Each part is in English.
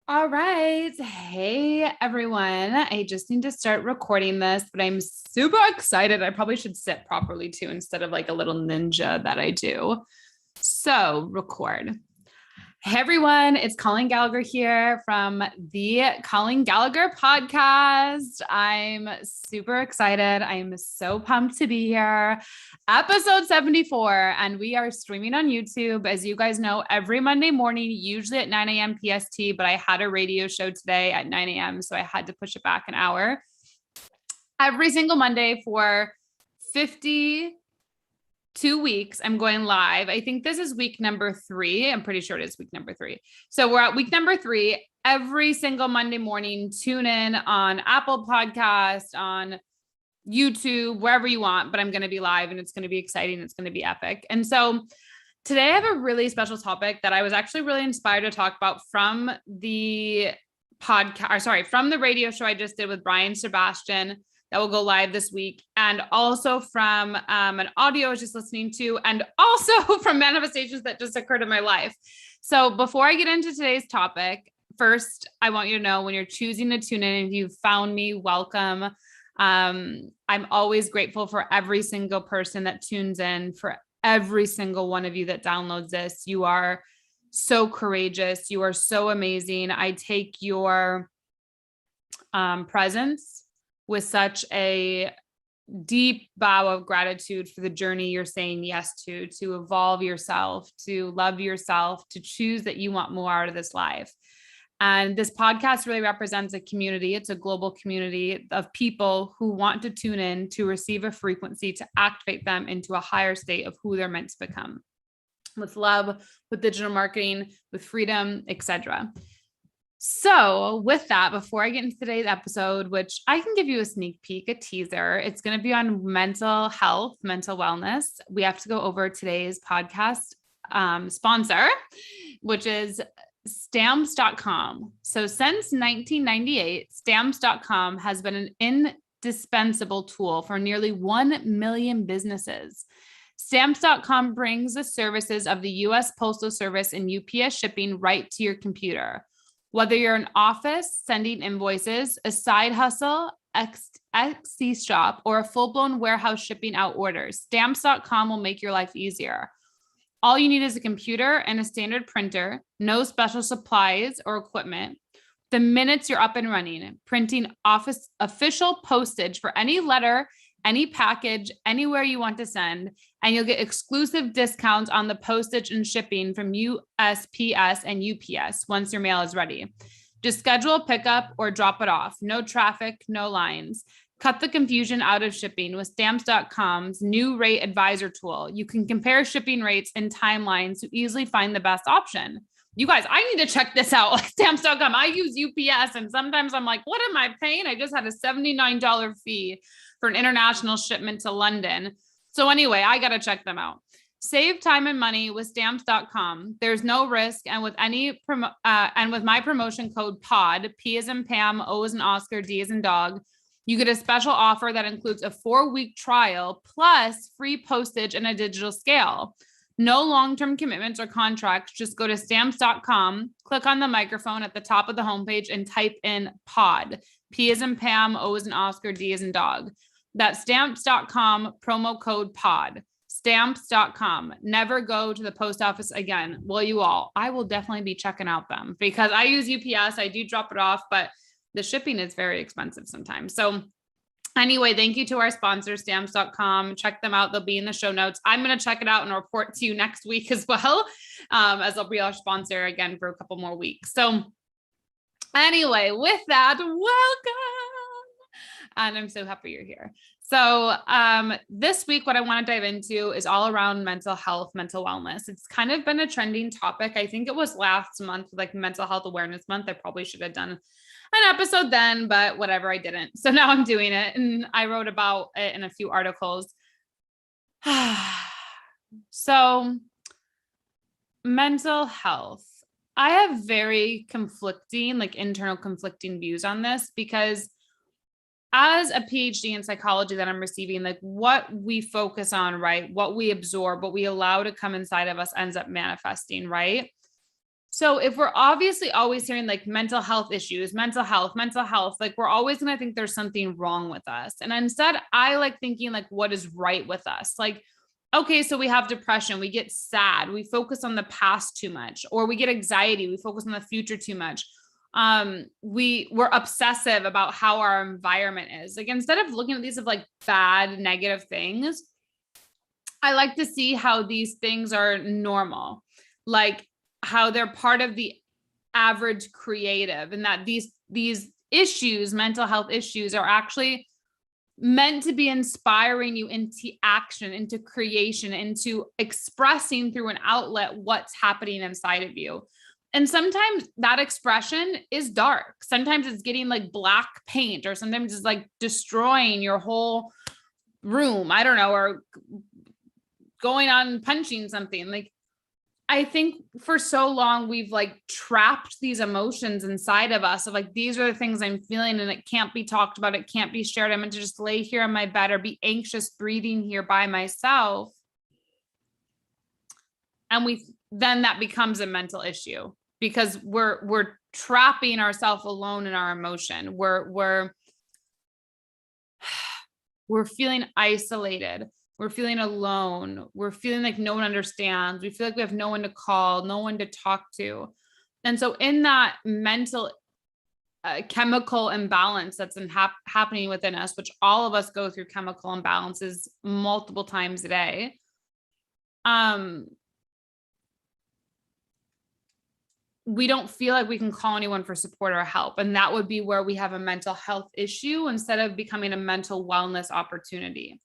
All right. Hey, everyone. I just need to start recording this, but I'm super excited. I probably should sit properly too, instead of like a little ninja that I do. So, record. Hey everyone, it's Colleen Gallagher here from the Colleen Gallagher podcast. I'm super excited. I'm so pumped to be here. Episode 74, and we are streaming on YouTube. As you guys know, every Monday morning, usually at 9 a.m. PST, but I had a radio show today at 9 a.m., so I had to push it back an hour. Every single Monday for 52 weeks, I'm going live. I think this is week number 3. I'm pretty sure it is week number 3. So we're at week number 3. Every single Monday morning, tune in on Apple Podcast, on YouTube, wherever you want, but I'm going to be live and it's going to be exciting. It's going to be epic. And so today I have a really special topic that I was actually really inspired to talk about from the from the radio show I just did with Brian Sebastian that will go live this week, and also from an audio I was just listening to, and also from manifestations that just occurred in my life. So before I get into today's topic, first, I want you to know, when you're choosing to tune in, if you've found me, welcome. I'm always grateful for every single person that tunes in, for every single one of you that downloads this. You are so courageous. You are so amazing. I take your presence with such a deep bow of gratitude for the journey you're saying yes to evolve yourself, to love yourself, to choose that you want more out of this life. And this podcast really represents a community. It's a global community of people who want to tune in to receive a frequency to activate them into a higher state of who they're meant to become, with love, with digital marketing, with freedom, etc. So with that, before I get into today's episode, which I can give you a sneak peek, a teaser, it's going to be on mental health, mental wellness. We have to go over today's podcast sponsor, which is stamps.com. So since 1998, stamps.com has been an indispensable tool for nearly 1 million businesses. Stamps.com brings the services of the U.S. Postal Service and UPS shipping right to your computer. Whether you're an office sending invoices, a side hustle, Etsy shop, or a full-blown warehouse shipping out orders, stamps.com will make your life easier. All you need is a computer and a standard printer, no special supplies or equipment. The minutes you're up and running, printing office official postage for any letter, any package, anywhere you want to send, and you'll get exclusive discounts on the postage and shipping from USPS and UPS once your mail is ready. Just schedule a pickup or drop it off. No traffic, no lines. Cut the confusion out of shipping with stamps.com's new rate advisor tool. You can compare shipping rates and timelines to easily find the best option. You guys, I need to check this out. Like stamps.com. I use UPS, and sometimes I'm like, what am I paying? I just had a $79 fee for an international shipment to London. So anyway, I got to check them out. Save time and money with stamps.com. There's no risk. And with with my promotion code POD, P as in Pam, O as in Oscar, D as in dog, you get a special offer that includes a 4-week trial plus free postage and a digital scale. No long-term commitments or contracts. Just go to stamps.com, click on the microphone at the top of the homepage, and type in POD. P as in Pam, O as in Oscar, D as in dog. That's stamps.com, promo code POD. Stamps.com. Never go to the post office again. Will you all? I will definitely be checking out them because I use UPS. I do drop it off, but the shipping is very expensive sometimes. So anyway, thank you to our sponsor, stamps.com. Check them out. They'll be in the show notes. I'm going to check it out and report to you next week as well, as I'll be our sponsor again for a couple more weeks. So anyway, with that, welcome. And I'm so happy you're here. So this week, what I want to dive into is all around mental health, mental wellness. It's kind of been a trending topic. I think it was last month, like Mental Health Awareness Month. I probably should have done an episode then, but whatever, I didn't. So now I'm doing it. And I wrote about it in a few articles. So mental health. I have very conflicting, like internal conflicting views on this, because as a PhD in psychology that I'm receiving, like what we focus on, right? What we absorb, what we allow to come inside of us ends up manifesting, right? So if we're obviously always hearing like mental health issues, mental health, like we're always going to think there's something wrong with us. And instead, I like thinking like what is right with us? Like, okay, so we have depression, we get sad, we focus on the past too much, or we get anxiety, we focus on the future too much. We're obsessive about how our environment is. Like instead of looking at these as like bad, negative things, I like to see how these things are normal. Like how they're part of the average creative, and that these issues, mental health issues, are actually meant to be inspiring you into action, into creation, into expressing through an outlet what's happening inside of you. And sometimes that expression is dark. Sometimes it's getting like black paint, or sometimes it's like destroying your whole room. I don't know, or going on punching something. Like I think for so long we've like trapped these emotions inside of us of like, these are the things I'm feeling and it can't be talked about. It can't be shared. I'm going to just lay here on my bed or be anxious breathing here by myself. And then that becomes a mental issue because we're trapping ourselves alone in our emotion. We're feeling isolated. We're feeling alone. We're feeling like no one understands. We feel like we have no one to call, no one to talk to. And so in that mental chemical imbalance that's happening within us, which all of us go through chemical imbalances multiple times a day, we don't feel like we can call anyone for support or help. And that would be where we have a mental health issue instead of becoming a mental wellness opportunity.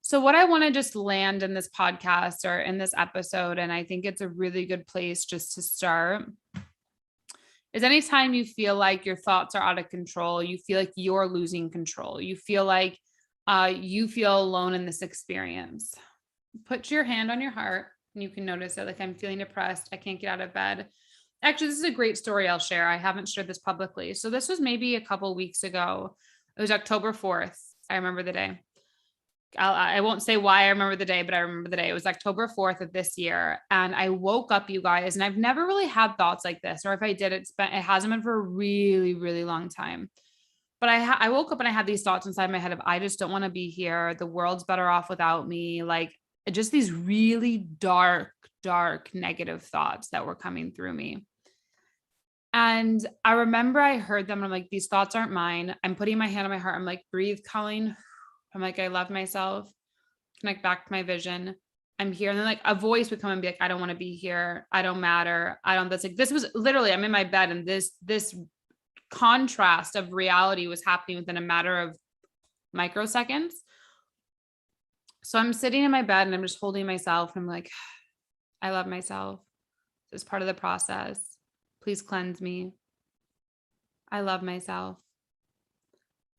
So what I want to just land in this podcast or in this episode, and I think it's a really good place just to start, is anytime you feel like your thoughts are out of control, you feel like you're losing control, you feel like you feel alone in this experience, put your hand on your heart and you can notice it. Like, I'm feeling depressed. I can't get out of bed. Actually, this is a great story I'll share. I haven't shared this publicly. So this was maybe a couple weeks ago. It was October 4th. I remember the day. I won't say why I remember the day, but I remember the day. It was October 4th of this year. And I woke up, you guys, and I've never really had thoughts like this, or if I did, it hasn't been for a really, really long time. But I woke up and I had these thoughts inside my head of, I just don't want to be here. The world's better off without me. Like just these really dark, negative thoughts that were coming through me. And I remember I heard them. And I'm like, these thoughts aren't mine. I'm putting my hand on my heart. I'm like, breathe, Colleen. I'm like, I love myself. Connect back to my vision. I'm here. And then like a voice would come and be like, I don't want to be here. I don't matter. That's like, this was literally, I'm in my bed and this contrast of reality was happening within a matter of microseconds. So I'm sitting in my bed and I'm just holding myself. And I'm like, I love myself. This is part of the process. Please cleanse me. I love myself.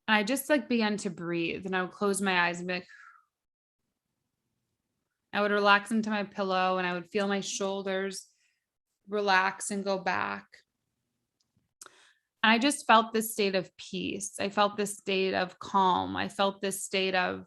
And I just like began to breathe and I would close my eyes and be like, I would relax into my pillow and I would feel my shoulders relax and go back. And I just felt this state of peace. I felt this state of calm. I felt this state of,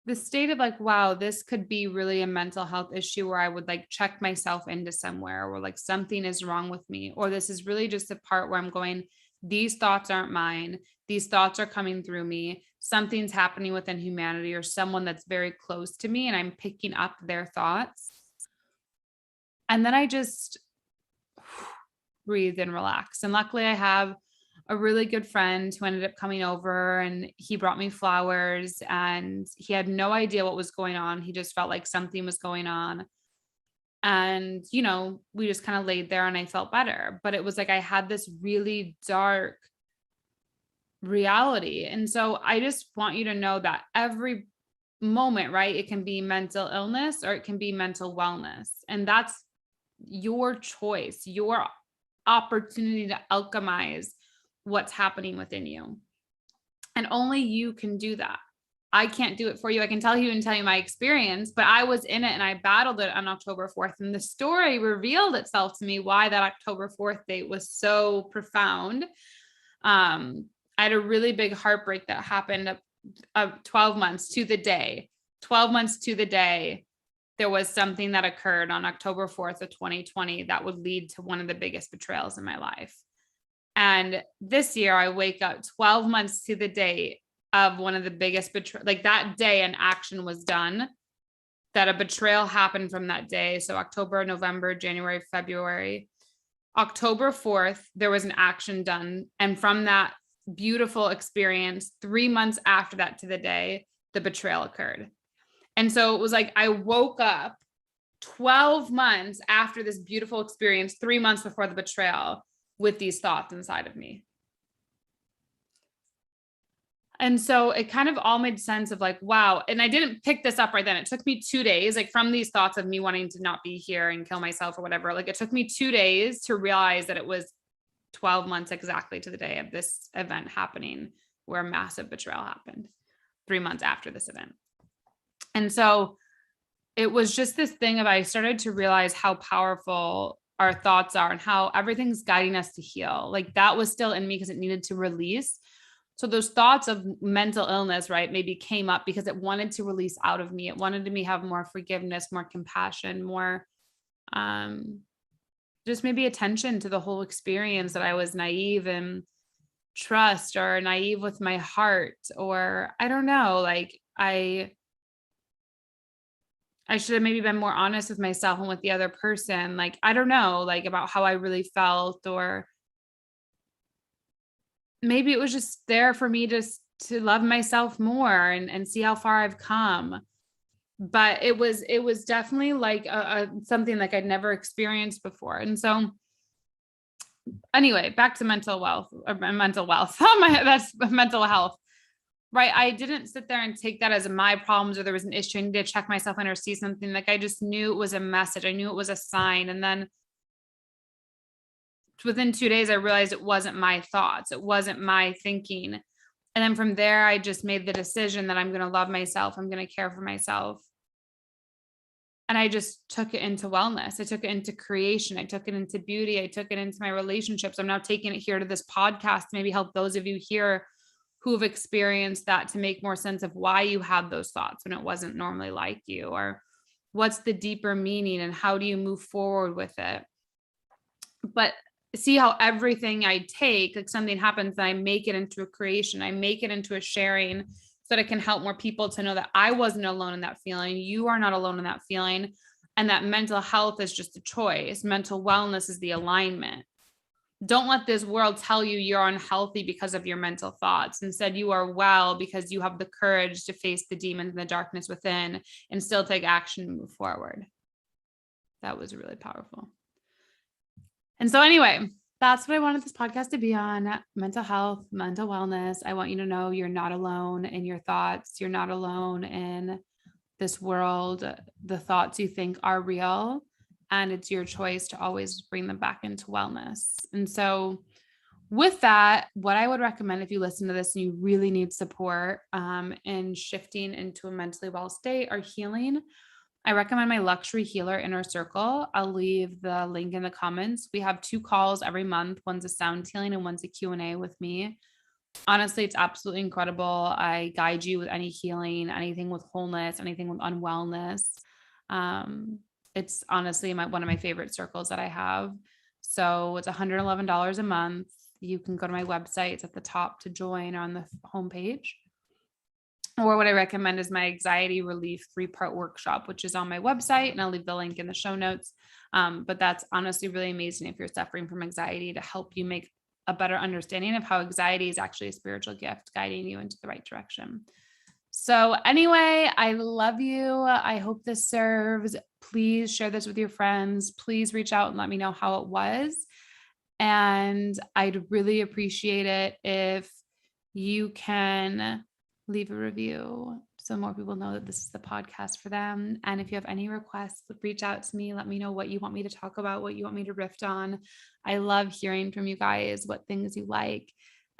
the state of like, wow, this could be really a mental health issue where I would like check myself into somewhere where like something is wrong with me, or this is really just a part where I'm going, these thoughts aren't mine. These thoughts are coming through me. Something's happening within humanity or someone that's very close to me and I'm picking up their thoughts. And then I just breathe and relax. And luckily I have a really good friend who ended up coming over and he brought me flowers and he had no idea what was going on. He just felt like something was going on. And, you know, we just kind of laid there and I felt better, but it was like, I had this really dark reality. And so I just want you to know that every moment, right? It can be mental illness or it can be mental wellness. And that's your choice, your opportunity to alchemize what's happening within you. And only you can do that. I can't do it for you. I can tell you and tell you my experience, but I was in it and I battled it on October 4th. And the story revealed itself to me why that October 4th date was so profound I had a really big heartbreak that happened 12 months to the day. 12 months to the day, there was something that occurred on October 4th of 2020 that would lead to one of the biggest betrayals in my life. And this year I wake up 12 months to the date of one of the biggest betrayals. Like that day, an action was done, that a betrayal happened from that day. So October, November, January, February, October 4th, there was an action done. And from that beautiful experience, 3 months after that to the day, the betrayal occurred. And so it was like, I woke up 12 months after this beautiful experience, 3 months before the betrayal, with these thoughts inside of me. And so it kind of all made sense of like, wow. And I didn't pick this up right then. It took me 2 days, like from these thoughts of me wanting to not be here and kill myself or whatever. Like it took me 2 days to realize that it was 12 months exactly to the day of this event happening, where a massive betrayal happened 3 months after this event. And so it was just this thing of, I started to realize how powerful our thoughts are and how everything's guiding us to heal. Like that was still in me because it needed to release. So those thoughts of mental illness, right, maybe came up because it wanted to release out of me. It wanted me to have more forgiveness, more compassion, more just maybe attention to the whole experience, that I was naive and trust, or naive with my heart, or I don't know, like I should have maybe been more honest with myself and with the other person. Like, I don't know, like about how I really felt, or maybe it was just there for me to love myself more and see how far I've come. But it was definitely like something like I'd never experienced before. And so anyway, back to mental wealth or mental wealth. That's mental health, right? I didn't sit there and take that as my problems, or there was an issue I needed to check myself in or see something. Like I just knew it was a message. I knew it was a sign. And then within 2 days, I realized it wasn't my thoughts. It wasn't my thinking. And then from there, I just made the decision that I'm going to love myself. I'm going to care for myself. And I just took it into wellness. I took it into creation. I took it into beauty. I took it into my relationships. I'm now taking it here to this podcast to maybe help those of you here who have experienced that, to make more sense of why you had those thoughts when it wasn't normally like you, or what's the deeper meaning and how do you move forward with it. But see how everything I take, like something happens and I make it into a creation, I make it into a sharing, so that it can help more people to know that I wasn't alone in that feeling. You are not alone in that feeling. And that mental health is just a choice. Mental wellness is the alignment. Don't let this world tell you you're unhealthy because of your mental thoughts. Instead, you are well because you have the courage to face the demons and the darkness within and still take action and move forward. That was really powerful. And so anyway, that's what I wanted this podcast to be on: mental health, mental wellness. I want you to know you're not alone in your thoughts. You're not alone in this world. The thoughts you think are real, and it's your choice to always bring them back into wellness. And so with that, what I would recommend, if you listen to this and you really need support in shifting into a mentally well state or healing, I recommend my Luxury Healer Inner Circle. I'll leave the link in the comments. We have 2 calls every month. One's a sound healing and one's a Q&A with me. Honestly, it's absolutely incredible. I guide you with any healing, anything with wholeness, anything with unwellness. It's honestly one of my favorite circles that I have. So it's $111 a month. You can go to my website. It's at the top to join, or on the homepage. Or what I recommend is my anxiety relief 3-part workshop, which is on my website, and I'll leave the link in the show notes. But that's honestly really amazing if you're suffering from anxiety, to help you make a better understanding of how anxiety is actually a spiritual gift guiding you into the right direction. So anyway, I love you. I hope this serves. Please share this with your friends. Please reach out and let me know how it was. And I'd really appreciate it if you can leave a review so more people know that this is the podcast for them. And if you have any requests, reach out to me. Let me know what you want me to talk about, what you want me to riff on. I love hearing from you guys, what things you like.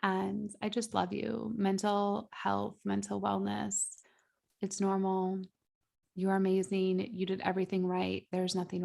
And I just love you. Mental health, mental wellness. It's normal. You're amazing. You did everything right. There's nothing